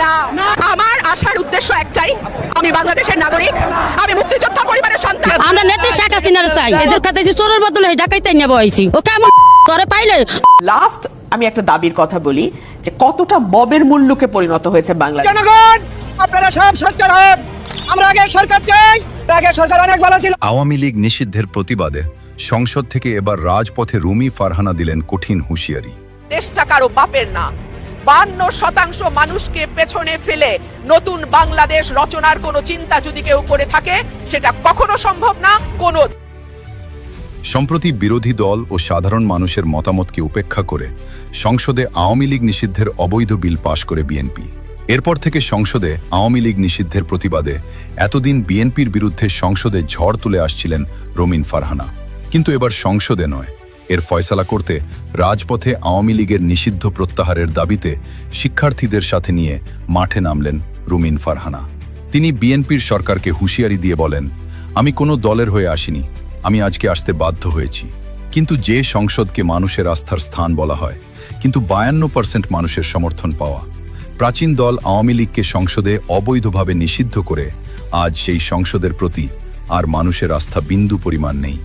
না। আমার আসার উদ্দেশ্য একটাই, আমি বাংলাদেশের নাগরিক, আমি মুক্তিযোদ্ধা পরিবারের সন্তান। আমরা নেত্রী শেখ হাসিনার চাই, এদের কাছে চোরের বদলে ডাকাইতে নিয়ে বইছি, ও কেমন করে পাইলে। লাস্ট আমি একটা দাবির কথা বলি, যে কতটা মবের মূল্যকে পরিণত হয়েছে বাংলাদেশ। জনগণ আপনারা সব সচ্চার হন, আমরা আগে সরকার চাই, আগে সরকার অনেক ভালো ছিল। আওয়ামী লীগ নিষিদ্ধের প্রতিবাদে সংসদ থেকে এবার রাজপথে রুমি ফারহানা দিলেন কঠিন হুঁশিয়ারি। দেশটা কারো বাপের না। 52% মানুষকে পেছনে ফেলে নতুন বাংলাদেশ রচনার কোনো চিন্তা যদি কেউ করে থাকে, সেটা কখনো সম্ভব না। কোনো সম্প্রতি বিরোধী দল ও সাধারণ মানুষের মতামতকে উপেক্ষা করে সংসদে আওয়ামী লীগ নিষিদ্ধের অবৈধ বিল পাশ করে বিএনপি। এরপর থেকে সংসদে আওয়ামী লীগ নিষিদ্ধের প্রতিবাদে এতদিন বিএনপির বিরুদ্ধে সংসদে ঝড় তুলে আসছিলেন রুমিন ফারহানা। কিন্তু এবার সংসদে নয়, এর ফয়সালা করতে রাজপথে আওয়ামী লীগের নিষিদ্ধ প্রত্যাহারের দাবিতে শিক্ষার্থীদের সাথে নিয়ে মাঠে নামলেন রুমিন ফারহানা। তিনি বিএনপির সরকারকে হুঁশিয়ারি দিয়ে বলেন, আমি কোনো দলের হয়ে আসিনি, আমি আজকে আসতে বাধ্য হয়েছি। কিন্তু যে সংসদকে মানুষের আস্থার স্থান বলা হয়, কিন্তু 52% মানুষের সমর্থন পাওয়া প্রাচীন দল আওয়ামী লীগকে সংসদে অবৈধভাবে নিষিদ্ধ করে আজ সেই সংসদের প্রতি আর মানুষের আস্থা বিন্দু পরিমাণ নেই।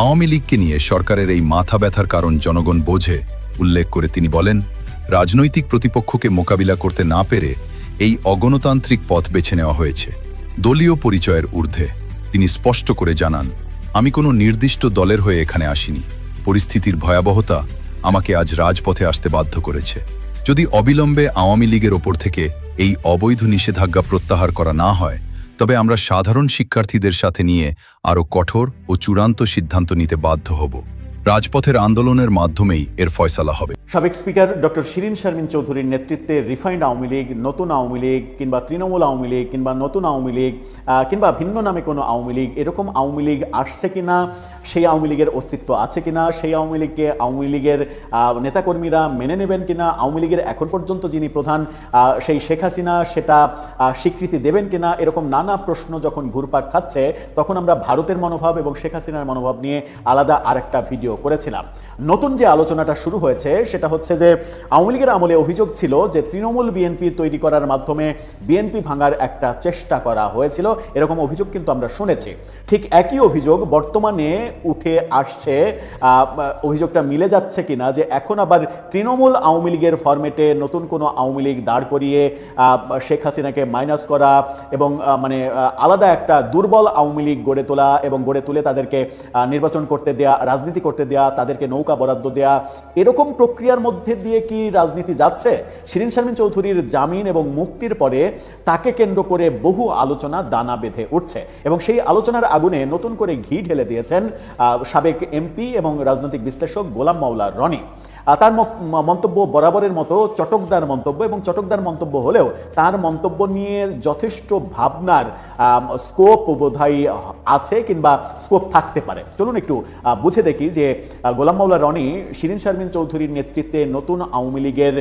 আওয়ামী লীগকে নিয়ে সরকারের এই মাথা ব্যথার কারণ জনগণ বোঝে উল্লেখ করে তিনি বলেন, রাজনৈতিক প্রতিপক্ষকে মোকাবিলা করতে না পেরে এই অগণতান্ত্রিক পথ বেছে নেওয়া হয়েছে, দলীয় পরিচয়ের ঊর্ধ্বে। তিনি স্পষ্ট করে জানান, আমি কোনো নির্দিষ্ট দলের হয়ে এখানে আসিনি, পরিস্থিতির ভয়াবহতা আমাকে আজ রাজপথে আসতে বাধ্য করেছে। যদি অবিলম্বে আওয়ামী লীগের ওপর থেকে এই অবৈধ নিষেধাজ্ঞা প্রত্যাহার করা না হয়, তবে আমরা সাধারণ শিক্ষার্থীদের সাথে নিয়ে আরও কঠোর ও চূড়ান্ত সিদ্ধান্ত নিতে বাধ্য হব। রাজপথের আন্দোলনের মাধ্যমেই এর ফয়সালা হবে। সাবেক স্পিকার ডক্টর শিরিন শারমিন চৌধুরীর নেতৃত্বে রিফাইন্ড আওয়ামী লীগ, নতুন আওয়ামী লীগ কিংবা তৃণমূল আওয়ামী লীগ কিংবা নতুন আওয়ামী লীগ কিংবা ভিন্ন নামে কোনো আওয়ামী লীগ, এরকম আওয়ামী লীগ আসছে কিনা, সেই আওয়ামী লীগের অস্তিত্ব আছে কিনা, সেই আওয়ামী লীগকে আওয়ামী লীগের নেতাকর্মীরা মেনে নেবেন কিনা, আওয়ামী লীগের এখন পর্যন্ত যিনি প্রধান সেই শেখ হাসিনা সেটা স্বীকৃতি দেবেন কিনা, এরকম নানা প্রশ্ন যখন ঘুরপাক খাচ্ছে, তখন আমরা ভারতের মনোভাব এবং শেখ হাসিনার মনোভাব নিয়ে আলাদা আরেকটা ভিডিও করেছিলাম। নতুন যে আলোচনাটা শুরু হয়েছে সেটা হচ্ছে যে আওয়ামী লীগের আমলে অভিযোগ ছিল যে তৃণমূল বিএনপি তৈরি করার মাধ্যমে বিএনপি ভাঙার একটা চেষ্টা করা হয়েছিল, এরকম অভিযোগ কিন্তু আমরা শুনেছি। ঠিক একই অভিযোগ বর্তমানে উঠে আসছে। অভিযোগটা মিলে যাচ্ছে কিনা যে এখন আবার তৃণমূল আওয়ামী লীগের ফরম্যাটে নতুন কোনো আওয়ামী লীগ দাঁড় করিয়ে শেখ হাসিনাকে মাইনাস করা এবং মানে আলাদা একটা দুর্বল আওয়ামী লীগ গড়ে তোলা এবং গড়ে তুলে তাদেরকে নির্বাচন করতে দেয়া, রাজনীতি করতে দেয়া, তাদেরকে নৌকা বরাদ্দ দেয়া, এরকম প্রক্রিয়ার মধ্যে দিয়ে কি রাজনীতি যাচ্ছে? শিরিন শারমিন চৌধুরীর জামিন এবং মুক্তির পরে তাকে কেন্দ্র করে বহু আলোচনা দানা বেঁধে উঠছে এবং সেই আলোচনার আগুনে নতুন করে ঘি ঢেলে দিয়েছেন সাবেক এমপি এবং রাজনৈতিক বিশ্লেষক গোলাম মাওলা রনি। তার মন্তব্য বরাবরের মতো চটকদার মন্তব্য, এবং চটকদার মন্তব্য হলেও তার মন্তব্য নিয়ে যথেষ্ট ভাবনার স্কোপ বোধহয় আছে কিংবা স্কোপ থাকতে পারে। চলুন একটু বুঝে দেখি যে গোলাম মাওলা রনি শিরিন শারমিন চৌধুরীর নেতৃত্বে নতুন আওয়ামী লীগের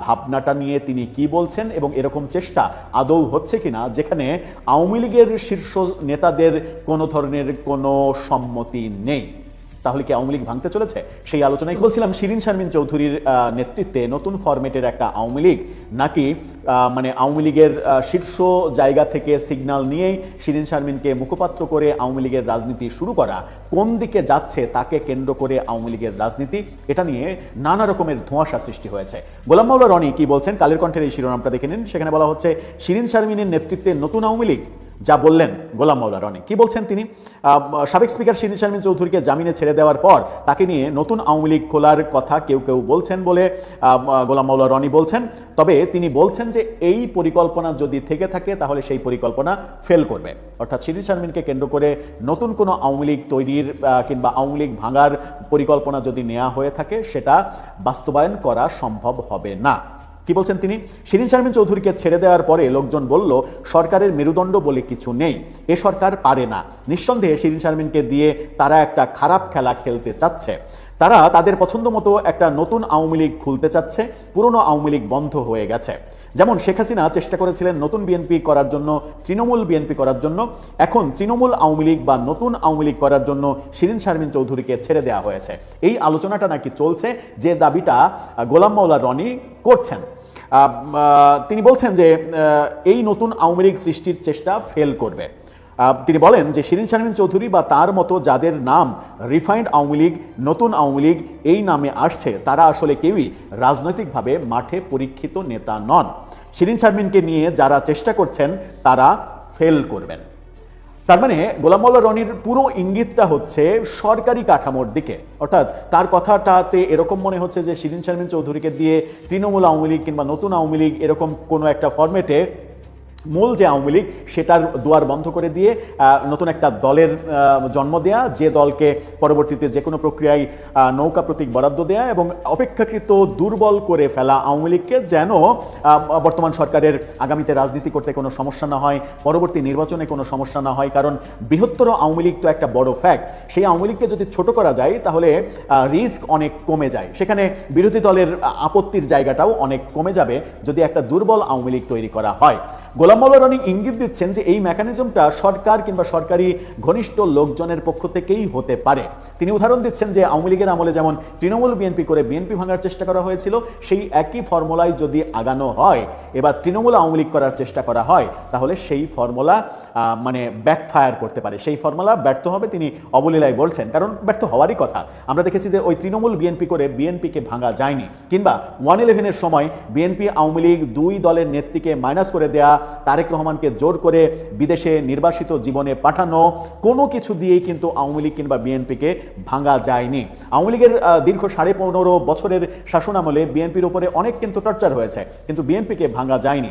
ভাবনাটা নিয়ে তিনি কি বলছেন এবং এরকম চেষ্টা আদৌ হচ্ছে কিনা যেখানে আওয়ামী লীগের শীর্ষ নেতাদের কোনো ধরনের কোনো সম্মতি নেই। তাহলে কি আওয়ামী লীগ ভাঙতে চলেছে? সেই আলোচনায় বলছিলাম শিরিন শারমিন চৌধুরীর নেতৃত্বে নতুন ফরম্যাটের একটা আওয়ামী লীগ, নাকি মানে আওয়ামী লীগের শীর্ষ জায়গা থেকে সিগন্যাল নিয়েই শিরিন শারমিনকে মুখপাত্র করে আওয়ামী লীগের রাজনীতি শুরু করা, কোন দিকে যাচ্ছে তাকে কেন্দ্র করে আওয়ামী লীগের রাজনীতি, এটা নিয়ে নানা রকমের ধোঁয়াশা সৃষ্টি হয়েছে। গোলাম মাওলা রনি কি বলছেন কালের কণ্ঠের এই শিরোনামটা দেখে নিন। সেখানে বলা হচ্ছে শিরিন শারমিনের নেতৃত্বে নতুন আওয়ামী লীগ। যা বললেন গোলাম মাওলা রনি, কি বলছেন তিনি? সাবেক স্পিকার শিরিন শারমিন চৌধুরীকে জামিনে ছেড়ে দেওয়ার পর তাকে নিয়ে নতুন আওয়ামী লীগ খোলার কথা কেউ কেউ বলছেন বলে গোলাম মাওলা রনি বলছেন। তবে তিনি বলছেন যে এই পরিকল্পনা যদি থেকে থাকে তাহলে সেই পরিকল্পনা ফেল করবে, অর্থাৎ শিরিন শারমিনকে কেন্দ্র করে নতুন কোনো আওয়ামী লীগ তৈরির কিংবা আওয়ামী লীগ ভাঙার পরিকল্পনা যদি নেওয়া হয়ে থাকে সেটা বাস্তবায়ন করা সম্ভব হবে না। কি বলছেন তিনি? শিরিন শারমিন চৌধুরীকে ছেড়ে দেওয়ার পরে লোকজন বলল সরকারের মেরুদণ্ড বলে কিছু নেই, এ সরকার পারে না। নিঃসন্দেহে শিরিন শারমিনকে দিয়ে তারা একটা খারাপ খেলা খেলতে চাচ্ছে। তারা তাদের পছন্দ মতো একটা নতুন আওয়ামী লীগ খুলতে চাচ্ছে, পুরনো আওয়ামী লীগ বন্ধ হয়ে গেছে। যেমন শেখ হাসিনা চেষ্টা করেছিলেন নতুন বিএনপি করার জন্য, তৃণমূল বিএনপি করার জন্য, এখন তৃণমূল আওয়ামী লীগ বা নতুন আওয়ামী লীগ করার জন্য শিরিন শারমিন চৌধুরীকে ছেড়ে দেওয়া হয়েছে। এই আলোচনাটা নাকি চলছে, যে দাবিটা গোলাম মাওলা রনি করছেন। তিনি বলছেন যে এই নতুন আওয়ামী লীগ সৃষ্টির চেষ্টা ফেল করবে। তিনি বলেন যে শিরিন শারমিন চৌধুরী বা তার মতো যাদের নাম রিফাইন্ড আওয়ামী লীগ, নতুন আওয়ামী লীগ এই নামে আসছে, তারা আসলে কেউই রাজনৈতিকভাবে মাঠে পরীক্ষিত নেতা নন। শিরিন শারমিনকে নিয়ে যারা চেষ্টা করছেন তারা ফেল করবেন। তার মানে গোলাম মাওলা রনির পুরো ইঙ্গিতটা হচ্ছে সরকারি কাঠামোর দিকে, অর্থাৎ তার কথাটাতে এরকম মনে হচ্ছে যে শিরিন শারমিন চৌধুরীকে দিয়ে তৃণমূল আওয়ামী লীগ কিংবা নতুন আওয়ামী লীগ এরকম কোনো একটা ফরম্যাটে মূল যে আওয়ামী লীগ সেটার দুয়ার বন্ধ করে দিয়ে নতুন একটা দলের জন্ম দেয়া, যে দলকে পরবর্তীতে যে কোনো প্রক্রিয়ায় নৌকা প্রতীক বরাদ্দ দেয়া এবং অপেক্ষাকৃত দুর্বল করে ফেলা আওয়ামী লীগকে যেন বর্তমান সরকারের আগামীতে রাজনীতি করতে কোনো সমস্যা না হয়, পরবর্তী নির্বাচনে কোনো সমস্যা না হয়। কারণ বৃহত্তর আওয়ামী লীগ তো একটা বড় ফ্যাক্ট, সেই আওয়ামী লীগকে যদি ছোট করা যায় তাহলে রিস্ক অনেক কমে যায়, সেখানে বিরোধী দলের আপত্তির জায়গাটাও অনেক কমে যাবে যদি একটা দুর্বল আওয়ামী লীগ তৈরি করা হয়। গোলাম মাওলা রনি ইঙ্গিত দিচ্ছেন যে এই মেকানিজমটা সরকার কিংবা সরকারি ঘনিষ্ঠ লোকজনের পক্ষ থেকেই হতে পারে। তিনি উদাহরণ দিচ্ছেন যে আওয়ামী লীগের আমলে যেমন তৃণমূল বিএনপি করে বিএনপি ভাঙার চেষ্টা করা হয়েছিল, সেই একই ফর্মুলায় যদি আগানো হয়, এবার তৃণমূল আওয়ামী লীগ করার চেষ্টা করা হয়, তাহলে সেই ফর্মুলা মানে ব্যাকফায়ার করতে পারে, সেই ফর্মুলা ব্যর্থ হবে তিনি অবলীলায় বলছেন। কারণ ব্যর্থ হওয়ারই কথা। আমরা দেখেছি যে ওই তৃণমূল বিএনপি করে বিএনপিকে ভাঙা যায়নি, কিংবা 111-এর সময় বিএনপি আওয়ামী লীগ দুই দলের নেত্রীকে মাইনাস করে দেয়া, তারেক রহমানকে জোর করে বিদেশে নির্বাসিত জীবনে পাঠানো, কোনো কিছু দিয়েই কিন্তু আওয়ামী লীগ কিংবা বিএনপিকে ভাঙা যায়নি। আওয়ামী লীগের দীর্ঘ 15.5 বছরের শাসনামলে বিএনপির উপরে অনেক কিন্তু টর্চার হয়েছে, কিন্তু বিএনপিকে ভাঙা যায়নি।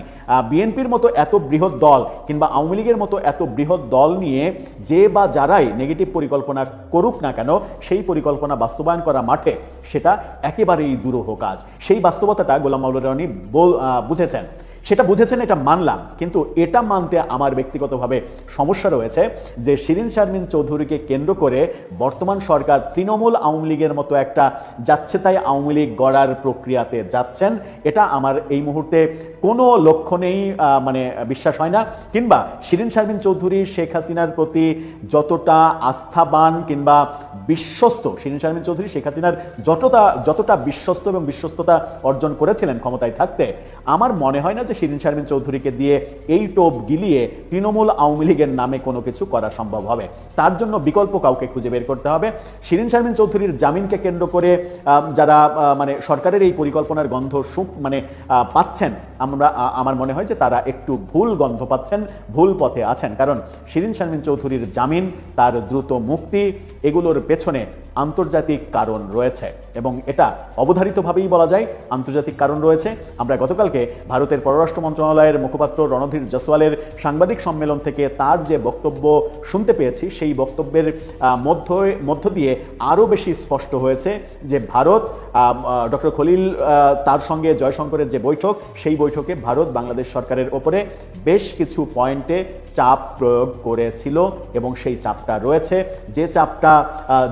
বিএনপির মতো এত বৃহৎ দল কিংবা আওয়ামী লীগের মতো এত বৃহৎ দল নিয়ে যে বা যারাই নেগেটিভ পরিকল্পনা করুক না কেন, সেই পরিকল্পনা বাস্তবায়ন করা মাঠে সেটা একেবারেই দুরূহ কাজ। সেই বাস্তবতাটা গোলাম মাওলা রনি বুঝেছেন, সেটা বুঝেছেন, এটা মানলাম, কিন্তু এটা মানতে আমার ব্যক্তিগতভাবে সমস্যা রয়েছে যে শিরিন শারমিন চৌধুরীকে কেন্দ্র করে বর্তমান সরকার তৃণমূল আওয়ামী লীগের মতো একটা যাচ্ছে তাই আওয়ামী লীগ গড়ার প্রক্রিয়াতে যাচ্ছেন, এটা আমার এই মুহূর্তে কোনো লক্ষণেই মানে বিশ্বাস হয় না। কিংবা শিরিন শারমিন চৌধুরী শেখ হাসিনার প্রতি যতটা আস্থাবান কিংবা বিশ্বস্ত, শিরিন শারমিন চৌধুরী শেখ হাসিনার যতটা বিশ্বস্ত এবং বিশ্বস্ততা অর্জন করেছিলেন ক্ষমতায় থাকতে, আমার মনে হয় না যে শিরিন শারমিন চৌধুরীকে দিয়ে এই টোপ গিলিয়ে তৃণমূল আওয়ামী লীগের নামে কোনো কিছু করা সম্ভব হবে। তার জন্য বিকল্প কাউকে খুঁজে বের করতে হবে। শিরিন শারমিন চৌধুরীর জামিনকে কেন্দ্র করে যারা মানে সরকারের এই পরিকল্পনার গন্ধ মানে পাচ্ছেন, আমার মনে হয় যে তারা একটু ভুল গন্ধ পাচ্ছেন, ভুল পথে আছেন। কারণ শিরিন শারমিন চৌধুরীর জামিন, তার দ্রুত মুক্তি, এগুলোর পেছনে আন্তর্জাতিক কারণ রয়েছে এবং এটা অবধারিতভাবেই বলা যায় আন্তর্জাতিক কারণ রয়েছে। আমরা গতকালকে ভারতের পররাষ্ট্র মন্ত্রণালয়ের মুখপাত্র রণধীর জয়সওয়ালের সাংবাদিক সম্মেলন থেকে তার যে বক্তব্য শুনতে পেয়েছি, সেই বক্তব্যের মধ্য দিয়ে আরও বেশি স্পষ্ট হয়েছে যে ভারত, ডক্টর খলিল তার সঙ্গে জয়শঙ্করের যে বৈঠক, সেই বৈঠকে ভারত বাংলাদেশ সরকারের ওপরে বেশ কিছু পয়েন্টে চাপ প্রয়োগ করেছিল এবং সেই চাপটা রয়েছে। যে চাপটা,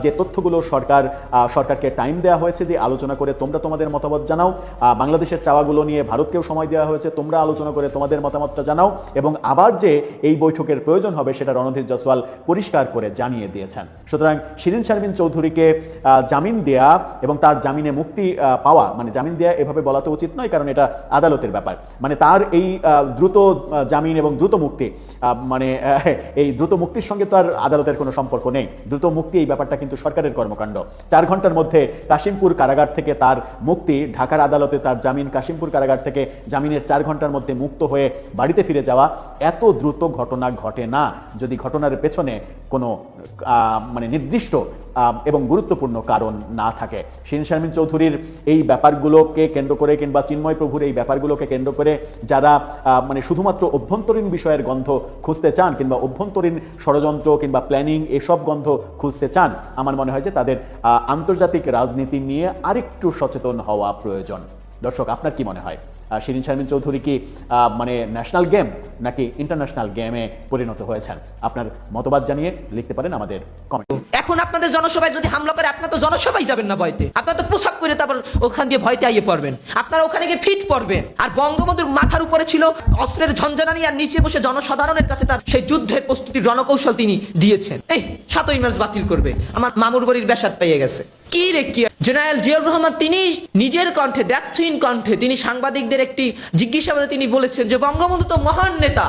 যে তথ্যগুলো সরকারকে টাইম দেওয়া হয়েছে যে আলোচনা করে তোমরা তোমাদের মতামত জানাও, বাংলাদেশের চাওয়াগুলো নিয়ে ভারতকেও সময় দেওয়া হয়েছে, তোমরা আলোচনা করে তোমাদের মতামতটা জানাও, এবং আবার যে এই বৈঠকের প্রয়োজন হবে সেটা রণধীর জয়সওয়াল পরিষ্কার করে জানিয়ে দিয়েছেন। সুতরাং শিরিন শারমিন চৌধুরীকে জামিন দেয়া এবং তার জামিনে মুক্তি পাওয়া, মানে জামিন দেয়া এভাবে বলা তো উচিত নয়, কারণ এটা আদালতের ব্যাপার, মানে তার এই দ্রুত জামিন এবং দ্রুত মুক্তি, মানে এই দ্রুত মুক্তির সঙ্গে তো আর আদালতের কোনো সম্পর্ক নেই। দ্রুত মুক্তি এই ব্যাপারটা কিন্তু সরকারের কর্মকাণ্ড। 4 ঘন্টার মধ্যে কাশিমপুর কারাগার থেকে তার মুক্তি, ঢাকার আদালতে তার জামিন, কাশিমপুর কারাগার থেকে জামিনের 4 ঘন্টার মধ্যে মুক্ত হয়ে বাড়িতে ফিরে যাওয়া, এত দ্রুত ঘটনা ঘটে না যদি ঘটনার পেছনে কোনো মানে নির্দিষ্ট এবং গুরুত্বপূর্ণ কারণ না থাকে। শিরিন শারমিন চৌধুরীর এই ব্যাপারগুলোকে কেন্দ্র করে কিংবা চিন্ময় প্রভুর এই ব্যাপারগুলোকে কেন্দ্র করে যারা মানে শুধুমাত্র অভ্যন্তরীণ বিষয়ের গন্ধ খুঁজতে চান কিংবা অভ্যন্তরীণ ষড়যন্ত্র কিংবা প্ল্যানিং এসব গন্ধ খুঁজতে চান, আমার মনে হয় যে তাদের আন্তর্জাতিক রাজনীতি নিয়ে আরেকটু সচেতন হওয়া প্রয়োজন। দর্শক, আপনার কি মনে হয় শিরিন শারমিন চৌধুরী কি মানে ন্যাশনাল গেম নাকি ইন্টারন্যাশনাল গেমে পরিণত হয়েছেন? আপনার মতবাদ জানিয়ে লিখতে পারেন আমাদের কমেন্ট। এখন আপনাদের জনসভায় যদি হামলা করে, আপনারা তো জনসভায় যাবেন না ভয়তে, আপনারা তো পোশাক করে তারপর ওখান দিয়ে ভয়তে আইয়ে পড়বেন, আপনারা ওখানে গিয়ে ফিট পড়বেন। আর বঙ্গবন্ধুর মাথার উপরে ছিল অস্ত্রের ঝঞ্ঝানি, আর নিচে বসে জনসাধারণের কাছে তার সেই যুদ্ধের প্রস্তুতির রণকৌশল তিনি দিয়েছেন। এই 7ই মার্চ বাতিল করবে, আমার মামুর বাড়ির বেসাত পেয়ে গেছে। কি রে কি? জেনারেল জিয়াউর রহমান তিনি নিজের কণ্ঠে, দ্ব্যর্থহীন কণ্ঠে তিনি সাংবাদিকদের একটি জিজ্ঞাসাবাদে তিনি বলেছেন যে বঙ্গবন্ধু তো মহান নেতা,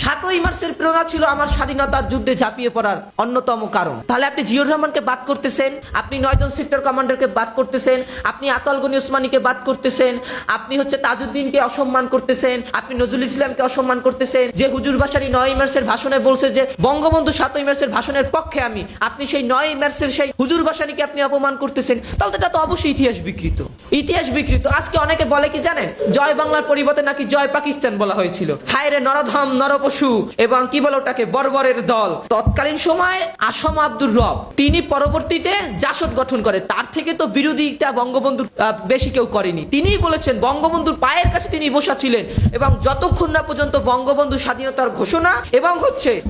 7ই মার্চের প্রেরণা ছিল আমার স্বাধীনতার যুদ্ধে ঝাঁপিয়ে পড়ার অন্যতম কারণ। তাহলে আপনি জিয়াউর রহমানকে বাদ করতেছেন, আপনি 9 জন সেক্টর কমান্ডারকে বাদ করতেছেন, আপনি আতাউল গনি ওসমানীকে বাদ করতেছেন, আপনি তাজউদ্দিনকে অসম্মান করতেছেন, আপনি নজরুল ইসলামকে অসম্মান করতেছেন, যে হুজুর ভাসানী 9ই মার্চের ভাষণে বলছে যে বঙ্গবন্ধু 7ই মার্চের ভাষণের পক্ষে আপনি সেই 9ই মার্চের সেই হুজুর ভাসানীকে আপনি অপমান করতেছেন। তাহলে এটা তো অবশ্যই ইতিহাস বিকৃত, ইতিহাস বিকৃত। আজকে অনেকে বলে কি জানেন, জয় বাংলার পরিবর্তে নাকি জয় পাকিস্তান বলা হয়েছিল। হায় রে নরধম নরপশু এবং কি বলে ওটাকে বর্বরের দল। তৎকালীন সময় আসম আব্দুর রব তিনি পরবর্তীতে জাসদ গঠন করে, তার থেকে তো বিরোধিতা বঙ্গবন্ধুর বেশি কেউ করেনি। তিনিই বলেছেন বঙ্গবন্ধুর পায়ের কাছে তিনি বসা ছিলেন এবং যতক্ষণ না পর্যন্ত বঙ্গবন্ধু স্বাধীনতার ঘোষণা এবং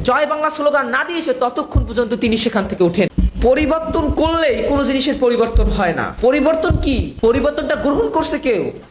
জয় বাংলা স্লোগান না দিয়েছে ততক্ষণ পর্যন্ত তিনি সেখান থেকে ওঠেন। পরিবর্তন করলেই কোনো জিনিসের পরিবর্তন হয় না। পরিবর্তন কি? পরিবর্তনটা গ্রহণ করছে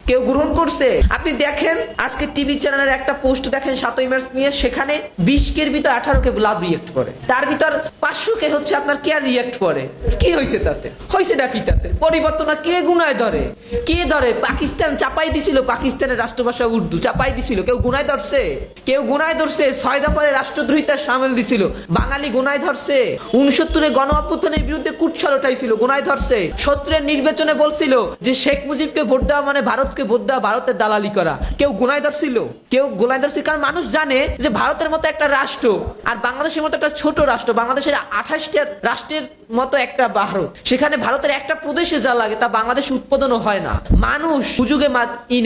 কেউ গ্রহণ করছে। আপনি দেখেন আজকে টিভি চ্যানেলের একটা পোস্ট দেখেন 7ই মার্চ নিয়ে, সেখানে 20 কের ভিতর 18 কে লাভ রিয়েক্ট করে, তার ভিতর 500 কে আপনার কেয়ার রিয়েক্ট করে। কি হয়েছে তাতে? হয়েছে নাকি তাতে? পরিবর্তন কে গুনায় ধরে? কে ধরে? পাকিস্তান চাপাই দিছিল, পাকিস্তানের রাষ্ট্রভাষা উর্দু চাপাই দিছিল, কেউ গুনায় ধরছে? কেউ গুনায় ধরছে? 6 দফারে রাষ্ট্রদ্রোহিতার সামিল দিছিল, বাঙালি গুনায় ধরছে। 69-এ গণ অভ্যুত্থানের বিরুদ্ধে কুৎসা উঠাইছিল, গুনায় ধরছে। 70-এর নির্বাচনে বলছিল যে শেখ মুজিবকে ভোট দেওয়া মানে ভারতকে ভোট দেওয়া, ভারতের দালালি করা, কেউ গুনায় ধরছিল? কেউ গুনায় ধরছিল? কারণ মানুষ জানে যে ভারতের মতো একটা রাষ্ট্র আর বাংলাদেশের মতো একটা ছোট রাষ্ট্র, বাংলাদেশের 28টা রাষ্ট্রের মতো একটা ভারত, সেখানে ভারতের একটা প্রদেশে যা লাগে তা বাংলাদেশে উৎপাদনও হয় না। মানুষ সুযোগে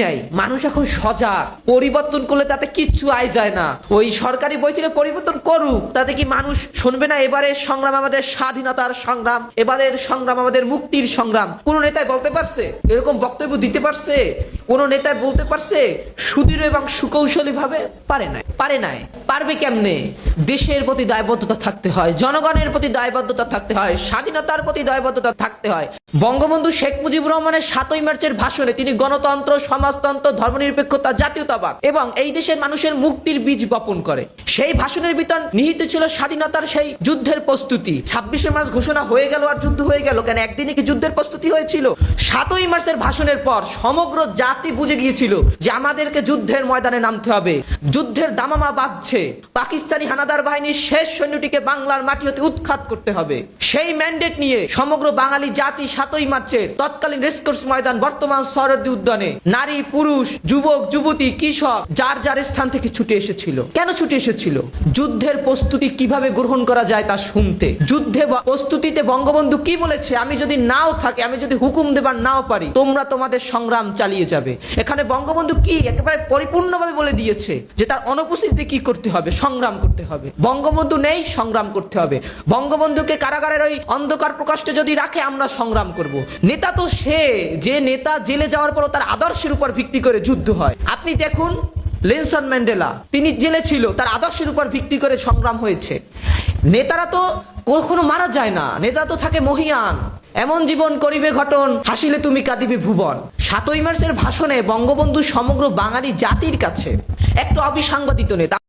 নেই, মানুষ এখন সজাগ। পরিবর্তন করলে তাতে কিচ্ছু আয় যায় না। ওই সরকারি বই থেকে পরিবর্তন করুক, তাতে কি মানুষ শুনবে না? এবারের সংগ্রাম আমাদের স্বাধীনতার সংগ্রাম, এবারের সংগ্রাম আমাদের মুক্তির সংগ্রাম। কোন নেতাই বলতে পারছে? এরকম বক্তব্য দিতে পারছে? কোন নেতাই বলতে পারছে সুদৃঢ় এবং সুকৌশলী ভাবে? পারে নাই। পারবে কেমনে? দেশের প্রতি দায়বদ্ধতা থাকতে হয়, জনগণের প্রতি দায়বদ্ধতা থাকতে হয়, স্বাধীনতার প্রতি দায়বদ্ধতা থাকতে হয়। বঙ্গবন্ধু শেখ মুজিবুর রহমানের 7ই মার্চের ভাষণে তিনি গণতন্ত্র, সমাজতন্ত্র, ধর্মনিরপেক্ষতা, জাতীয়তাবাদ এবং এই দেশের মানুষের মুক্তির বীজ বপন করে। সেই ভাষণের ভিতর নিহিত ছিল স্বাধীনতার সেই যুদ্ধের প্রস্তুতি। 26শে মার্চ ঘোষণা হয়ে গেল আর যুদ্ধ হয়ে গেল কেন? একদিনে কি যুদ্ধের প্রস্তুতি হয়েছিল? 7ই মার্চের ভাষণের পর সমগ্র জাতি বুঝে গিয়েছিল যে আমাদেরকে যুদ্ধের ময়দানে নামতে হবে। যুদ্ধের দামামা বাজছে, পাকিস্তানি হানাদার বাহিনীর শেষ সৈন্যটিকে বাংলার মাটি হতে উৎখাত করতে হবে। সেই ম্যান্ডেট নিয়ে সমগ্র বাঙালি জাতি 7ই মার্চের তৎকালীন রেসকোর্স ময়দান, বর্তমান সরোয়ার্দী উদ্যানে নারী, পুরুষ, যুবক, যুবতী, কৃষক যার যার স্থান থেকে ছুটে এসেছিল। কেন ছুটে এসেছিল? যুদ্ধের প্রস্তুতি কিভাবে গ্রহণ করা যায় তা শুনতে। যুদ্ধে প্রস্তুতিতে বঙ্গবন্ধু কি বলেছে? আমি যদি নাও থাকি, আমি যদি হুকুম দেবার নাও পারি, তোমরা তোমাদের সংগ্রাম চালিয়ে যাবে। এখানে বঙ্গবন্ধু কি একেবারে পরিপূর্ণভাবে বলে দিয়েছে যে তার অনুপস্থিতিতে কি করতে হবে? সংগ্রাম করতে হবে। বঙ্গবন্ধু নেই, সংগ্রাম করতে হবে। বঙ্গবন্ধুকে কারাগারের ওই অন্ধকার প্রকোষ্ঠে যদি রাখে, আমরা সংগ্রাম করব। নেতা তো সে যে নেতা জেলে যাওয়ার পর তার আদর্শের উপর ভিত্তি করে যুদ্ধ হয়। আপনি দেখুন নেলসন ম্যান্ডেলা, তিনি জেলে ছিল, তার আদর্শের উপর ভিত্তি করে সংগ্রাম হয়েছে। নেতারা তো কখনো মারা যায় না, নেতা তো থাকে মহিয়ান। এমন জীবন করিবে ঘটন, হাসিলে তুমি কাঁদিবে ভুবন। 7ই মার্চের ভাষণে বঙ্গবন্ধু সমগ্র বাঙালি জাতির কাছে একটা অবিসাংবাদিত নেতা।